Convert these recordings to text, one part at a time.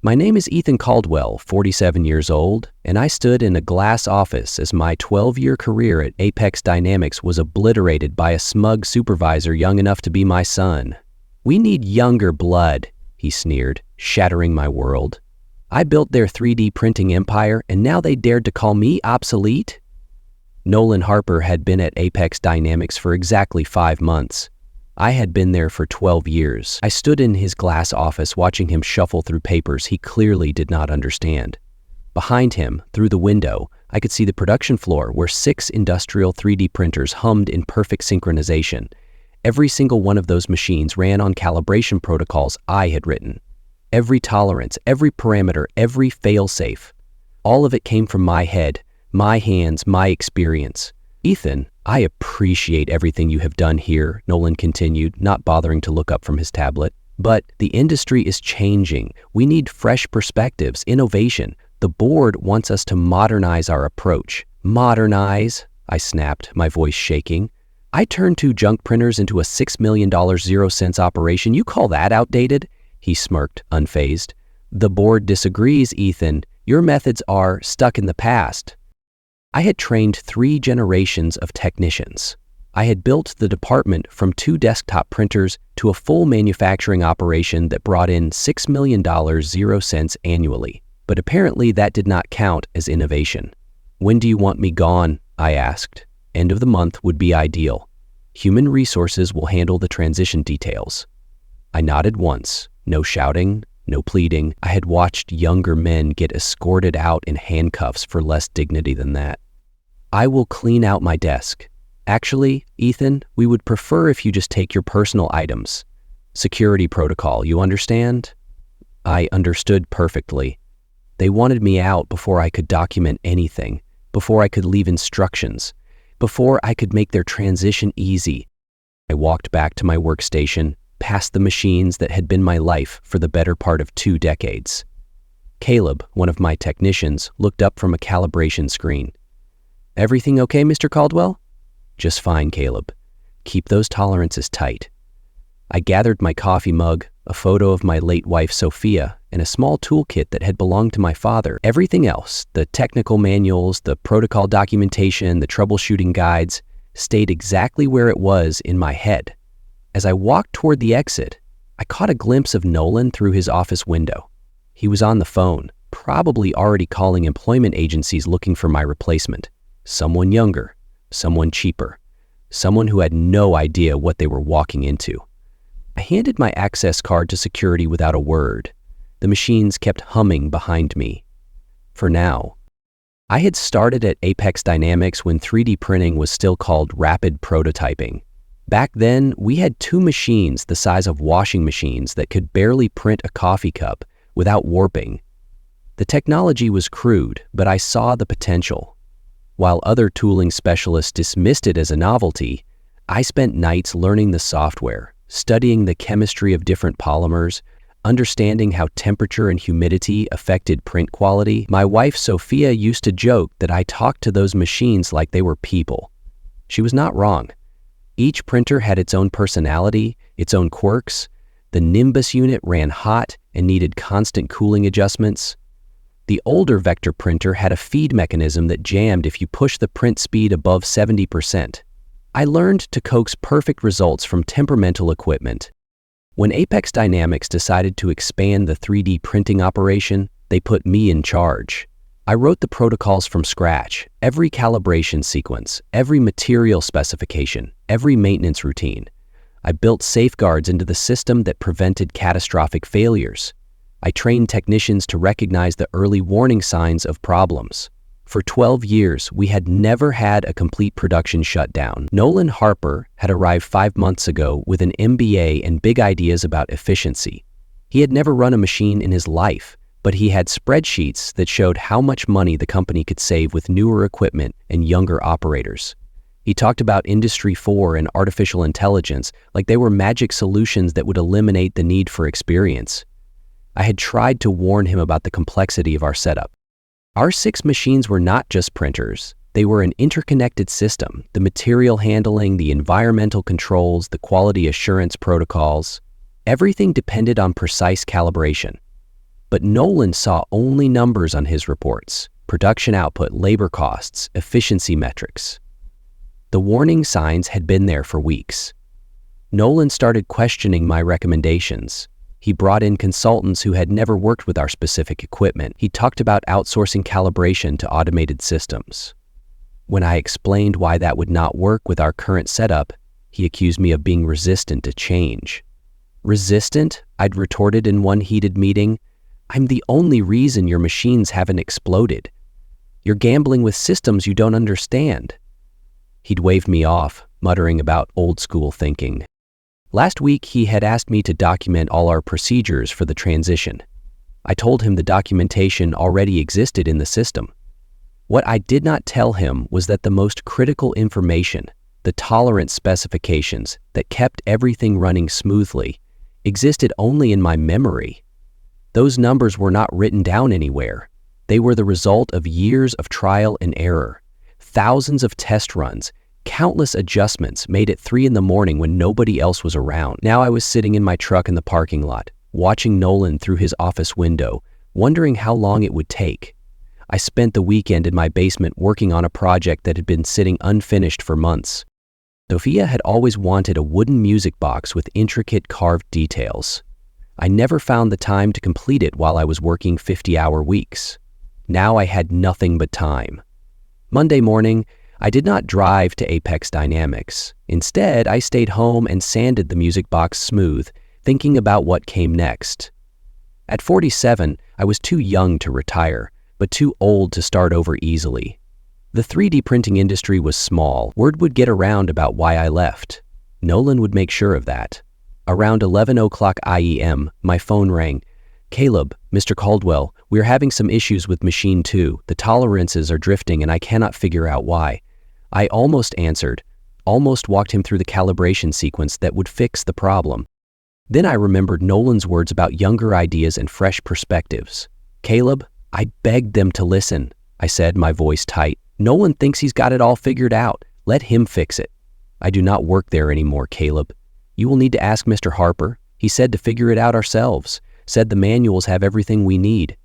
My name is Ethan Caldwell, 47 years old, and I stood in a glass office as my 12-year career at Apex Dynamics was obliterated by a smug supervisor young enough to be my son. "We need younger blood," he sneered, shattering my world. I built their 3D printing empire, and now they dared to call me obsolete? Nolan Harper had been at Apex Dynamics for exactly 5 months. I had been there for 12 years. I stood in his glass office watching him shuffle through papers he clearly did not understand. Behind him, through the window, I could see the production floor where 6 industrial 3D printers hummed in perfect synchronization. Every single one of those machines ran on calibration protocols I had written. Every tolerance, every parameter, every fail-safe. All of it came from my head, my hands, my experience. "Ethan, I appreciate everything you have done here," Nolan continued, not bothering to look up from his tablet. "But the industry is changing. We need fresh perspectives, innovation. The board wants us to modernize our approach." "Modernize?" I snapped, my voice shaking. "I turned 2 junk printers into a $6 million zero-cents operation. You call that outdated?" He smirked, unfazed. "The board disagrees, Ethan. Your methods are stuck in the past." I had trained 3 generations of technicians. I had built the department from 2 desktop printers to a full manufacturing operation that brought in $6 million zero-cents annually. But apparently that did not count as innovation. "When do you want me gone?" I asked. "End of the month would be ideal. Human resources will handle the transition details." I nodded once. No shouting, no pleading. I had watched younger men get escorted out in handcuffs for less dignity than that. "I will clean out my desk. Actually, Ethan, we would prefer if you just take your personal items. Security protocol, you understand?" I understood perfectly. They wanted me out before I could document anything, before I could leave instructions, before I could make their transition easy. I walked back to my workstation, past the machines that had been my life for the better part of 2 decades. Caleb, one of my technicians, looked up from a calibration screen. "Everything okay, Mr. Caldwell?" "Just fine, Caleb. Keep those tolerances tight." I gathered my coffee mug, a photo of my late wife Sophia, and a small toolkit that had belonged to my father. Everything else, the technical manuals, the protocol documentation, the troubleshooting guides, stayed exactly where it was in my head. As I walked toward the exit, I caught a glimpse of Nolan through his office window. He was on the phone, probably already calling employment agencies looking for my replacement. Someone younger, someone cheaper, someone who had no idea what they were walking into. I handed my access card to security without a word. The machines kept humming behind me. For now. I had started at Apex Dynamics when 3D printing was still called rapid prototyping. Back then, we had 2 machines the size of washing machines that could barely print a coffee cup without warping. The technology was crude, but I saw the potential. While other tooling specialists dismissed it as a novelty, I spent nights learning the software, studying the chemistry of different polymers, understanding how temperature and humidity affected print quality. My wife Sophia used to joke that I talked to those machines like they were people. She was not wrong. Each printer had its own personality, its own quirks. The Nimbus unit ran hot and needed constant cooling adjustments. The older vector printer had a feed mechanism that jammed if you pushed the print speed above 70%. I learned to coax perfect results from temperamental equipment. When Apex Dynamics decided to expand the 3D printing operation, they put me in charge. I wrote the protocols from scratch, every calibration sequence, every material specification, every maintenance routine. I built safeguards into the system that prevented catastrophic failures. I trained technicians to recognize the early warning signs of problems. For 12 years, we had never had a complete production shutdown. Nolan Harper had arrived 5 months ago with an MBA and big ideas about efficiency. He had never run a machine in his life, but he had spreadsheets that showed how much money the company could save with newer equipment and younger operators. He talked about Industry 4 and artificial intelligence like they were magic solutions that would eliminate the need for experience. I had tried to warn him about the complexity of our setup. Our 6 machines were not just printers. They were an interconnected system, the material handling, the environmental controls, the quality assurance protocols. Everything depended on precise calibration. But Nolan saw only numbers on his reports: production output, labor costs, efficiency metrics. The warning signs had been there for weeks. Nolan started questioning my recommendations. He brought in consultants who had never worked with our specific equipment. He talked about outsourcing calibration to automated systems. When I explained why that would not work with our current setup, he accused me of being resistant to change. Resistant? I'd retorted in one heated meeting. I'm the only reason your machines haven't exploded. You're gambling with systems you don't understand. He'd waved me off, muttering about old school thinking. Last week, he had asked me to document all our procedures for the transition. I told him the documentation already existed in the system. What I did not tell him was that the most critical information, the tolerance specifications that kept everything running smoothly, existed only in my memory. Those numbers were not written down anywhere. They were the result of years of trial and error, thousands of test runs, countless adjustments made at 3 a.m. when nobody else was around. Now I was sitting in my truck in the parking lot, watching Nolan through his office window, wondering how long it would take. I spent the weekend in my basement working on a project that had been sitting unfinished for months. Sophia had always wanted a wooden music box with intricate carved details. I never found the time to complete it while I was working 50-hour weeks. Now I had nothing but time. Monday morning, I did not drive to Apex Dynamics. Instead, I stayed home and sanded the music box smooth, thinking about what came next. At 47, I was too young to retire, but too old to start over easily. The 3D printing industry was small. Word would get around about why I left. Nolan would make sure of that. Around 11 o'clock IEM, my phone rang. "Caleb, Mr. Caldwell, we're having some issues with Machine 2. The tolerances are drifting and I cannot figure out why." I almost answered, almost walked him through the calibration sequence that would fix the problem. Then I remembered Nolan's words about younger ideas and fresh perspectives. "Caleb, I begged them to listen," I said, my voice tight. "Nolan thinks he's got it all figured out. Let him fix it." "I do not work there anymore, Caleb. You will need to ask Mr. Harper. He said to figure it out ourselves. Said the manuals have everything we need."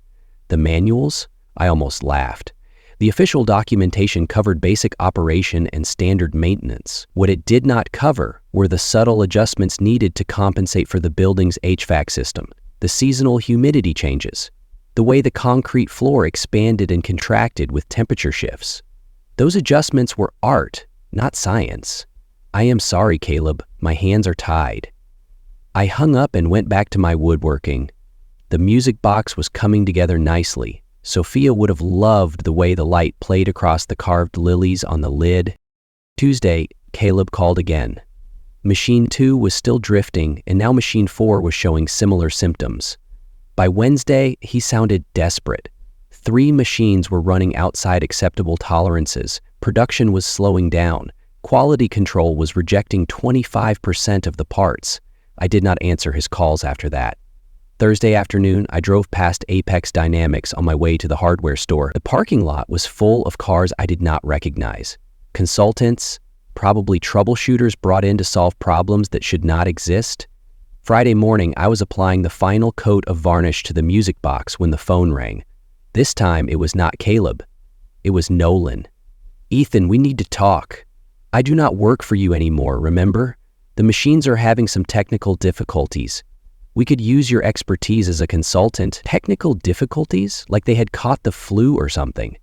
"The manuals?" I almost laughed. The official documentation covered basic operation and standard maintenance. What it did not cover were the subtle adjustments needed to compensate for the building's HVAC system, the seasonal humidity changes, the way the concrete floor expanded and contracted with temperature shifts. Those adjustments were art, not science. "I am sorry, Caleb. My hands are tied." I hung up and went back to my woodworking. The music box was coming together nicely. Sophia would have loved the way the light played across the carved lilies on the lid. Tuesday, Caleb called again. Machine 2 was still drifting, and now Machine 4 was showing similar symptoms. By Wednesday, he sounded desperate. 3 machines were running outside acceptable tolerances. Production was slowing down. Quality control was rejecting 25% of the parts. I did not answer his calls after that. Thursday afternoon, I drove past Apex Dynamics on my way to the hardware store. The parking lot was full of cars I did not recognize. Consultants, probably troubleshooters brought in to solve problems that should not exist. Friday morning, I was applying the final coat of varnish to the music box when the phone rang. This time, it was not Caleb. It was Nolan. "Ethan, we need to talk. I do not work for you anymore, remember? The machines are having some technical difficulties. We could use your expertise as a consultant." Technical difficulties? Like they had caught the flu or something.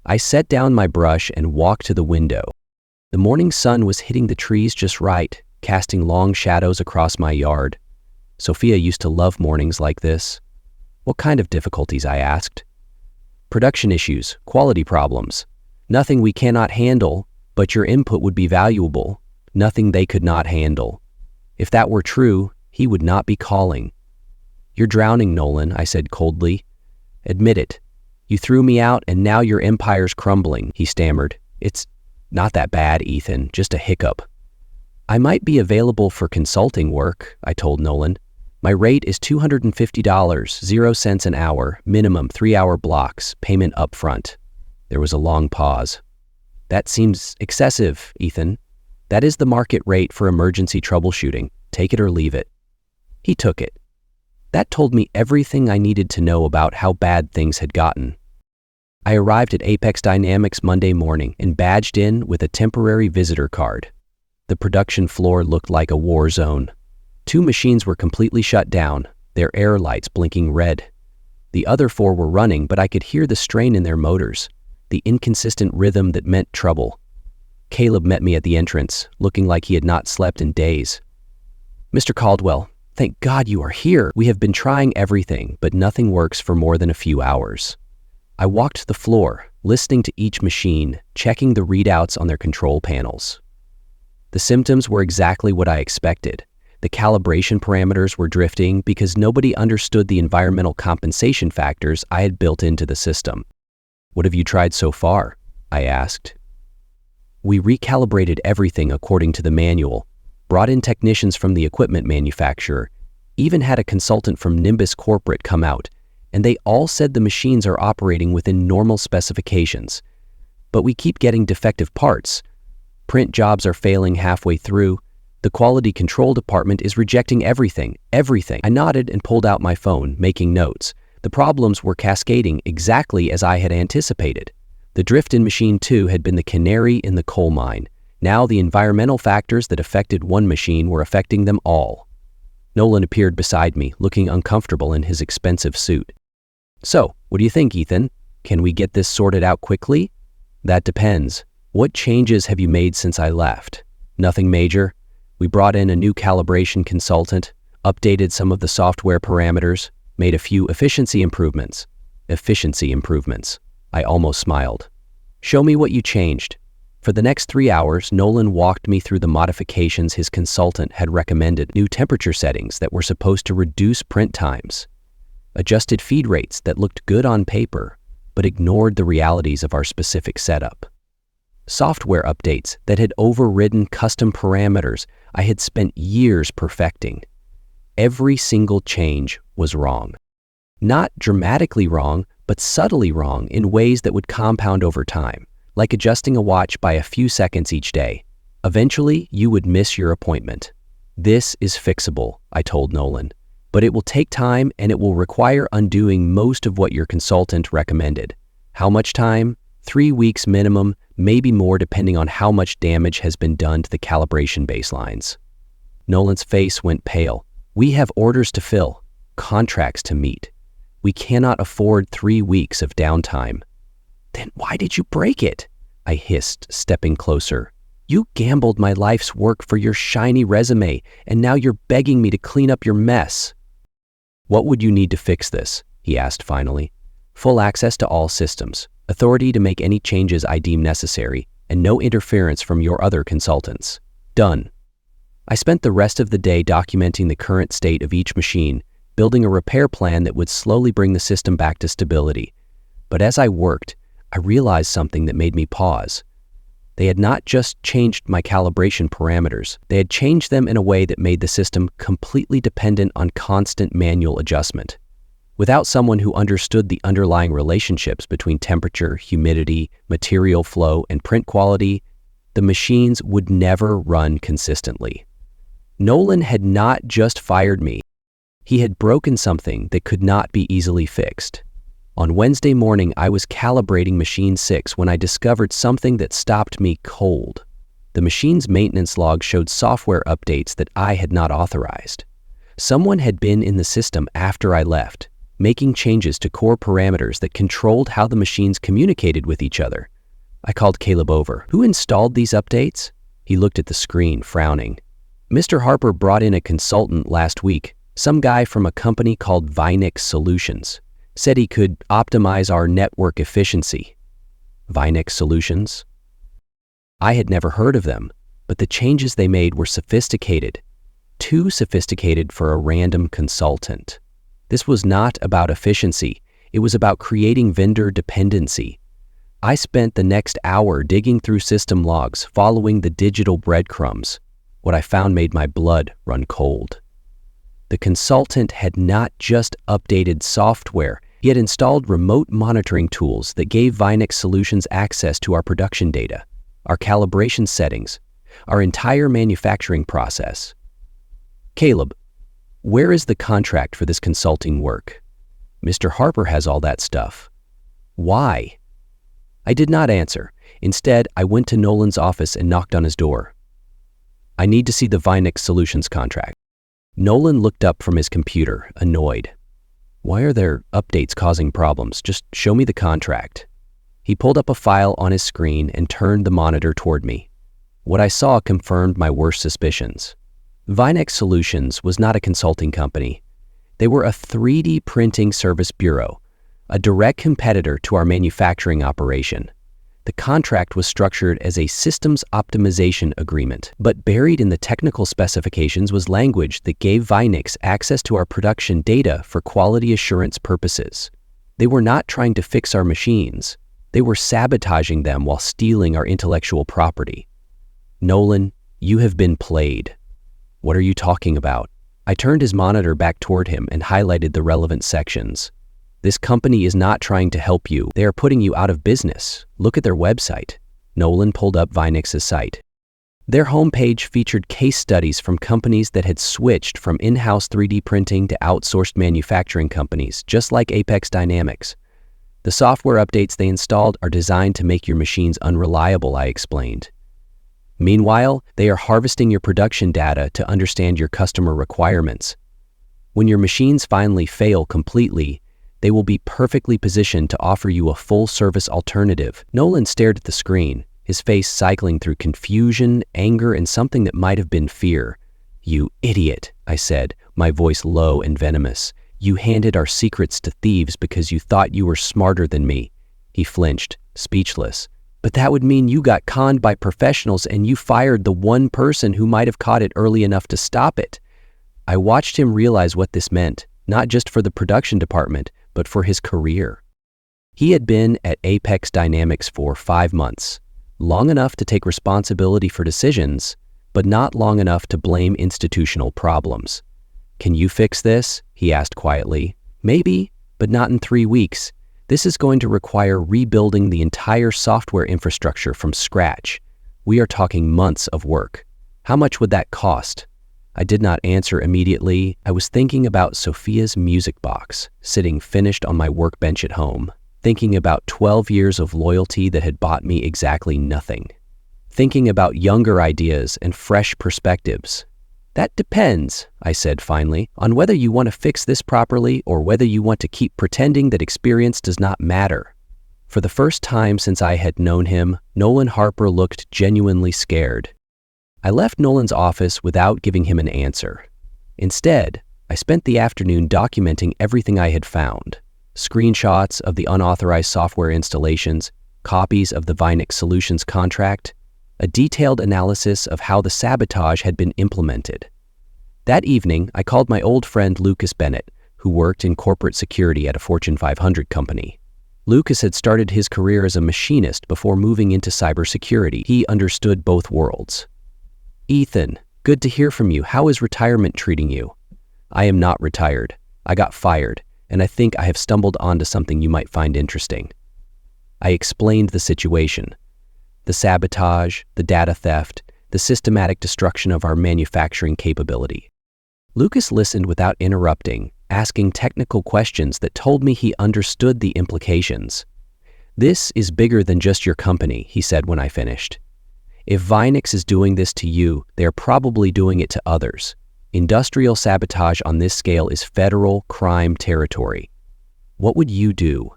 I set down my brush and walked to the window. The morning sun was hitting the trees just right, casting long shadows across my yard. Sophia used to love mornings like this. "What kind of difficulties?" I asked. "Production issues, quality problems. Nothing we cannot handle, but your input would be valuable. Nothing they could not handle. If that were true, he would not be calling." "You're drowning, Nolan," I said coldly. "Admit it. You threw me out and now your empire's crumbling," he stammered. "It's not that bad, Ethan, just a hiccup." "I might be available for consulting work," I told Nolan. "My rate is $250, 0 cents an hour, minimum 3-hour blocks, payment up front." There was a long pause. "That seems excessive, Ethan. That is the market rate for emergency troubleshooting. Take it or leave it." He took it. That told me everything I needed to know about how bad things had gotten. I arrived at Apex Dynamics Monday morning and badged in with a temporary visitor card. The production floor looked like a war zone. 2 machines were completely shut down, their air lights blinking red. The other 4 were running, but I could hear the strain in their motors, the inconsistent rhythm that meant trouble. Caleb met me at the entrance, looking like he had not slept in days. "Mr. Caldwell, thank God you are here. We have been trying everything, but nothing works for more than a few hours." I walked the floor, listening to each machine, checking the readouts on their control panels. The symptoms were exactly what I expected. The calibration parameters were drifting because nobody understood the environmental compensation factors I had built into the system. "What have you tried so far?" I asked. "We recalibrated everything according to the manual, brought in technicians from the equipment manufacturer, even had a consultant from Nimbus Corporate come out, and they all said the machines are operating within normal specifications. But we keep getting defective parts. Print jobs are failing halfway through. The quality control department is rejecting everything. I nodded and pulled out my phone, making notes. The problems were cascading exactly as I had anticipated. The drift in Machine 2 had been the canary in the coal mine. Now the environmental factors that affected one machine were affecting them all. Nolan appeared beside me, looking uncomfortable in his expensive suit. "So, what do you think, Ethan? Can we get this sorted out quickly?" "That depends. What changes have you made since I left?" "Nothing major. We brought in a new calibration consultant, updated some of the software parameters, made a few efficiency improvements." "Efficiency improvements." I almost smiled. "Show me what you changed." For the next 3 hours, Nolan walked me through the modifications his consultant had recommended. New temperature settings that were supposed to reduce print times. Adjusted feed rates that looked good on paper, but ignored the realities of our specific setup. Software updates that had overridden custom parameters I had spent years perfecting. Every single change was wrong. Not dramatically wrong, but subtly wrong in ways that would compound over time, like adjusting a watch by a few seconds each day. Eventually, you would miss your appointment. "This is fixable," I told Nolan, "but it will take time and it will require undoing most of what your consultant recommended." "How much time?" 3 weeks minimum, maybe more depending on how much damage has been done to the calibration baselines. Nolan's face went pale. "We have orders to fill, contracts to meet. We cannot afford 3 weeks of downtime." "Then why did you break it?" I hissed, stepping closer. "You gambled my life's work for your shiny resume, and now you're begging me to clean up your mess." "What would you need to fix this?" he asked finally. "Full access to all systems, authority to make any changes I deem necessary, and no interference from your other consultants." "Done." I spent the rest of the day documenting the current state of each machine, building a repair plan that would slowly bring the system back to stability. But as I worked, I realized something that made me pause. They had not just changed my calibration parameters, they had changed them in a way that made the system completely dependent on constant manual adjustment. Without someone who understood the underlying relationships between temperature, humidity, material flow, and print quality, the machines would never run consistently. Nolan had not just fired me. He had broken something that could not be easily fixed. On Wednesday morning, I was calibrating Machine 6 when I discovered something that stopped me cold. The machine's maintenance log showed software updates that I had not authorized. Someone had been in the system after I left, making changes to core parameters that controlled how the machines communicated with each other. I called Caleb over. "Who installed these updates?" He looked at the screen, frowning. "Mr. Harper brought in a consultant last week, some guy from a company called Vinex Solutions. Said he could optimize our network efficiency." Vinex Solutions? I had never heard of them, but the changes they made were sophisticated. Too sophisticated for a random consultant. This was not about efficiency, it was about creating vendor dependency. I spent the next hour digging through system logs, following the digital breadcrumbs. What I found made my blood run cold. The consultant had not just updated software, he had installed remote monitoring tools that gave Vinex Solutions access to our production data, our calibration settings, our entire manufacturing process. "Caleb, Where is the contract for this consulting work? Mr. Harper has all that stuff. Why? I did not answer. Instead, I went to Nolan's office and knocked on his door. I need to see the Vinex Solutions contract. Nolan looked up from his computer, annoyed. Why are there updates causing problems? Just show me the contract. He pulled up a file on his screen and turned the monitor toward me. What I saw confirmed my worst suspicions. Vinex Solutions was not a consulting company. They were a 3D printing service bureau, a direct competitor to our manufacturing operation. The contract was structured as a systems optimization agreement, but buried in the technical specifications was language that gave Vinex access to our production data for quality assurance purposes. They were not trying to fix our machines. They were sabotaging them while stealing our intellectual property. Nolan, you have been played. What are you talking about? I turned his monitor back toward him and highlighted the relevant sections. This company is not trying to help you. They are putting you out of business. Look at their website. Nolan pulled up Vinex's site. Their homepage featured case studies from companies that had switched from in-house 3D printing to outsourced manufacturing companies, just like Apex Dynamics. The software updates they installed are designed to make your machines unreliable, I explained. Meanwhile, they are harvesting your production data to understand your customer requirements. When your machines finally fail completely, they will be perfectly positioned to offer you a full-service alternative. Nolan stared at the screen, his face cycling through confusion, anger, and something that might have been fear. You idiot, I said, my voice low and venomous. You handed our secrets to thieves because you thought you were smarter than me. He flinched, speechless. But that would mean you got conned by professionals and you fired the one person who might have caught it early enough to stop it. I watched him realize what this meant, not just for the production department, but for his career. He had been at Apex Dynamics for 5 months, long enough to take responsibility for decisions, but not long enough to blame institutional problems. Can you fix this? He asked quietly. Maybe, but not in 3 weeks. This is going to require rebuilding the entire software infrastructure from scratch. We are talking months of work. How much would that cost? I did not answer immediately. I was thinking about Sophia's music box, sitting finished on my workbench at home, thinking about 12 years of loyalty that had bought me exactly nothing, thinking about younger ideas and fresh perspectives. That depends, I said finally, on whether you want to fix this properly or whether you want to keep pretending that experience does not matter. For the first time since I had known him, Nolan Harper looked genuinely scared. I left Nolan's office without giving him an answer. Instead, I spent the afternoon documenting everything I had found. Screenshots of the unauthorized software installations, copies of the Vinex Solutions contract, a detailed analysis of how the sabotage had been implemented. That evening, I called my old friend Lucas Bennett, who worked in corporate security at a Fortune 500 company. Lucas had started his career as a machinist before moving into cybersecurity. He understood both worlds. Ethan, good to hear from you. How is retirement treating you? I am not retired. I got fired, and I think I have stumbled onto something you might find interesting. I explained the situation. The sabotage, the data theft, the systematic destruction of our manufacturing capability. Lucas listened without interrupting, asking technical questions that told me he understood the implications. This is bigger than just your company, he said when I finished. If Vinex is doing this to you, they are probably doing it to others. Industrial sabotage on this scale is federal crime territory. What would you do?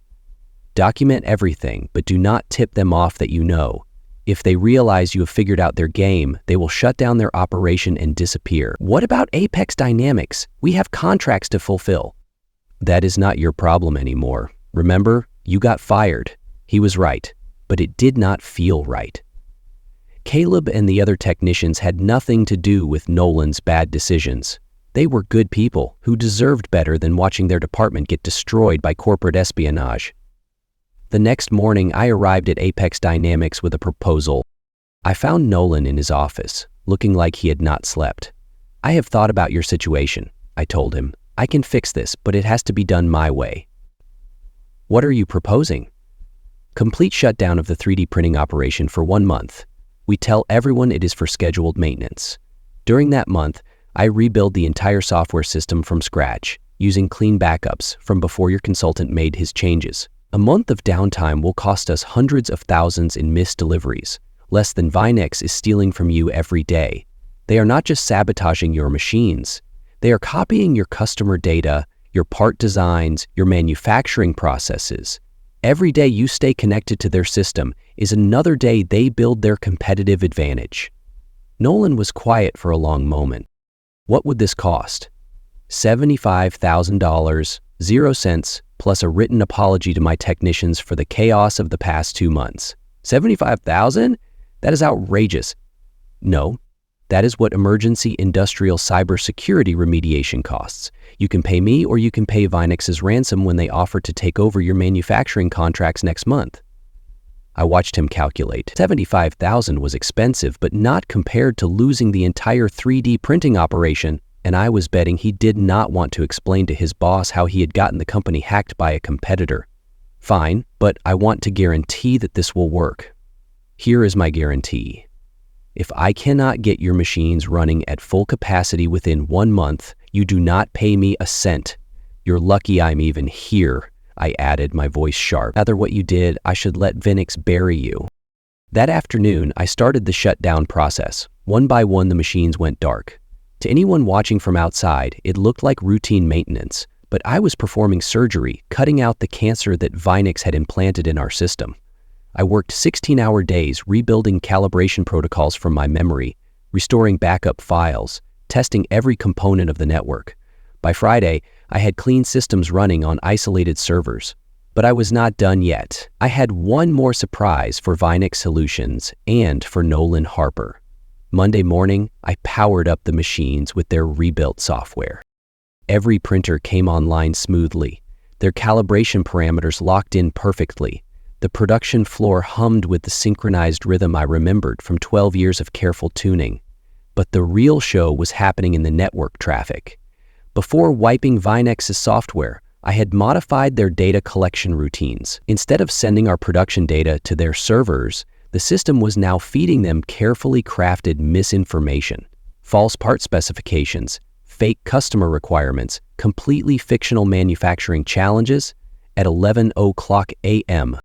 Document everything, but do not tip them off that you know. If they realize you have figured out their game, they will shut down their operation and disappear. What about Apex Dynamics? We have contracts to fulfill. That is not your problem anymore. Remember, you got fired. He was right, but it did not feel right. Caleb and the other technicians had nothing to do with Nolan's bad decisions. They were good people who deserved better than watching their department get destroyed by corporate espionage. The next morning, I arrived at Apex Dynamics with a proposal. I found Nolan in his office, looking like he had not slept. I have thought about your situation, I told him. I can fix this, but it has to be done my way. What are you proposing? Complete shutdown of the 3D printing operation for 1 month. We tell everyone it is for scheduled maintenance. During that month, I rebuild the entire software system from scratch, using clean backups from before your consultant made his changes. A month of downtime will cost us hundreds of thousands in missed deliveries, less than Vinex is stealing from you every day. They are not just sabotaging your machines. They are copying your customer data, your part designs, your manufacturing processes. Every day you stay connected to their system is another day they build their competitive advantage. Nolan was quiet for a long moment. What would this cost? $75,000, 0 cents, plus a written apology to my technicians for the chaos of the past 2 months. $75,000? That is outrageous. No, that is what emergency industrial cybersecurity remediation costs. You can pay me or you can pay Vinex's ransom when they offer to take over your manufacturing contracts next month. I watched him calculate. $75,000 was expensive, but not compared to losing the entire 3D printing operation, and I was betting he did not want to explain to his boss how he had gotten the company hacked by a competitor. Fine, but I want to guarantee that this will work. Here is my guarantee. If I cannot get your machines running at full capacity within 1 month, you do not pay me a cent. You're lucky I'm even here, I added, my voice sharp. Rather what you did, I should let Vinex bury you. That afternoon, I started the shutdown process. One by one, the machines went dark. To anyone watching from outside, it looked like routine maintenance, but I was performing surgery, cutting out the cancer that Vinex had implanted in our system. I worked 16-hour days rebuilding calibration protocols from my memory, restoring backup files, testing every component of the network. By Friday, I had clean systems running on isolated servers. But I was not done yet. I had one more surprise for Vinex Solutions and for Nolan Harper. Monday morning, I powered up the machines with their rebuilt software. Every printer came online smoothly, their calibration parameters locked in perfectly. The production floor hummed with the synchronized rhythm I remembered from 12 years of careful tuning. But the real show was happening in the network traffic. Before wiping Vinex's software, I had modified their data collection routines. Instead of sending our production data to their servers, the system was now feeding them carefully crafted misinformation, false part specifications, fake customer requirements, completely fictional manufacturing challenges. At 11:00 a.m.,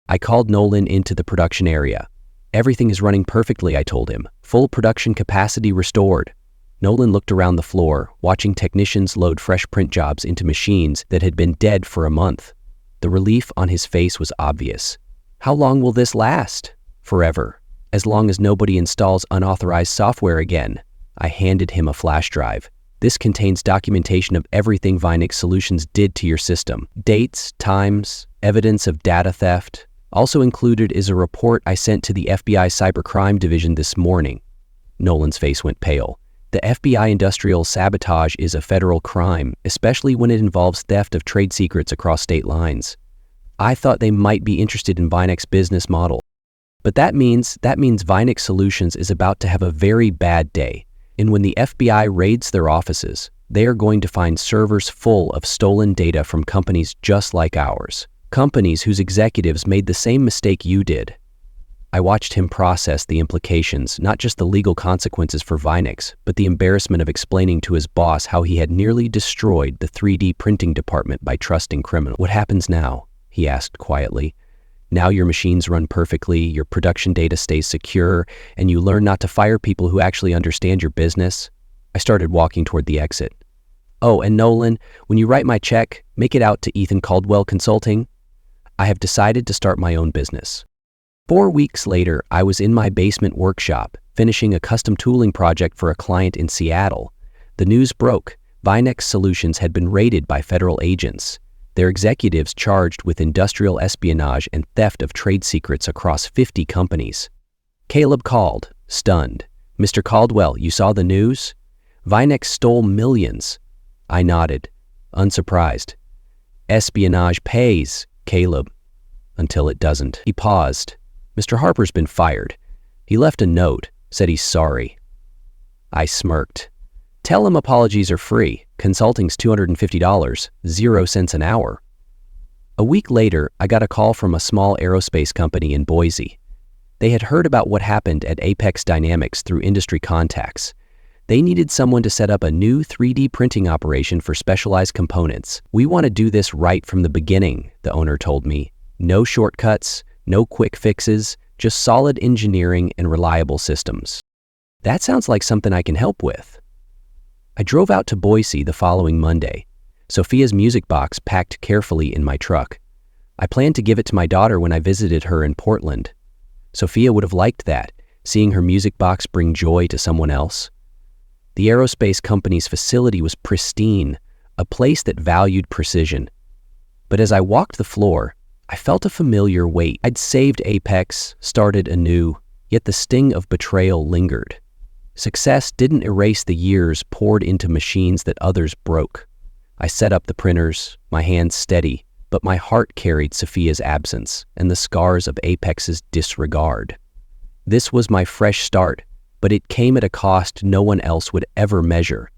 I called Nolan into the production area. Everything is running perfectly, I told him. Full production capacity restored. Nolan looked around the floor, watching technicians load fresh print jobs into machines that had been dead for a month. The relief on his face was obvious. How long will this last? Forever. As long as nobody installs unauthorized software again. I handed him a flash drive. This contains documentation of everything Vinex Solutions did to your system. Dates, times, evidence of data theft. Also included is a report I sent to the FBI Cybercrime Division this morning. Nolan's face went pale. The FBI industrial sabotage is a federal crime, especially when it involves theft of trade secrets across state lines. I thought they might be interested in Vinex business model. But that means Vinex Solutions is about to have a very bad day. And when the FBI raids their offices, they are going to find servers full of stolen data from companies just like ours. Companies whose executives made the same mistake you did. I watched him process the implications, not just the legal consequences for Vinex, but the embarrassment of explaining to his boss how he had nearly destroyed the 3D printing department by trusting criminals. What happens now? He asked quietly. Now your machines run perfectly, your production data stays secure, and you learn not to fire people who actually understand your business? I started walking toward the exit. Oh, and Nolan, when you write my check, make it out to Ethan Caldwell Consulting. I have decided to start my own business. 4 weeks later, I was in my basement workshop, finishing a custom tooling project for a client in Seattle. The news broke. Vinex Solutions had been raided by federal agents, their executives charged with industrial espionage and theft of trade secrets across 50 companies. Caleb called, stunned. Mr. Caldwell, you saw the news? Vinex stole millions. I nodded, unsurprised. Espionage pays, Caleb. Until it doesn't. He paused. Mr. Harper's been fired. He left a note, said he's sorry. I smirked. Tell him apologies are free. Consulting's $250, 0 cents an hour. A week later, I got a call from a small aerospace company in Boise. They had heard about what happened at Apex Dynamics through industry contacts. They needed someone to set up a new 3D printing operation for specialized components. "We want to do this right from the beginning," the owner told me. "No shortcuts, no quick fixes, just solid engineering and reliable systems." That sounds like something I can help with. I drove out to Boise the following Monday, Sophia's music box packed carefully in my truck. I planned to give it to my daughter when I visited her in Portland. Sophia would have liked that, seeing her music box bring joy to someone else. The aerospace company's facility was pristine, a place that valued precision. But as I walked the floor, I felt a familiar weight. I'd saved Apex, started anew, yet the sting of betrayal lingered. Success didn't erase the years poured into machines that others broke. I set up the printers, my hands steady, but my heart carried Sophia's absence and the scars of Apex's disregard. This was my fresh start, but it came at a cost no one else would ever measure.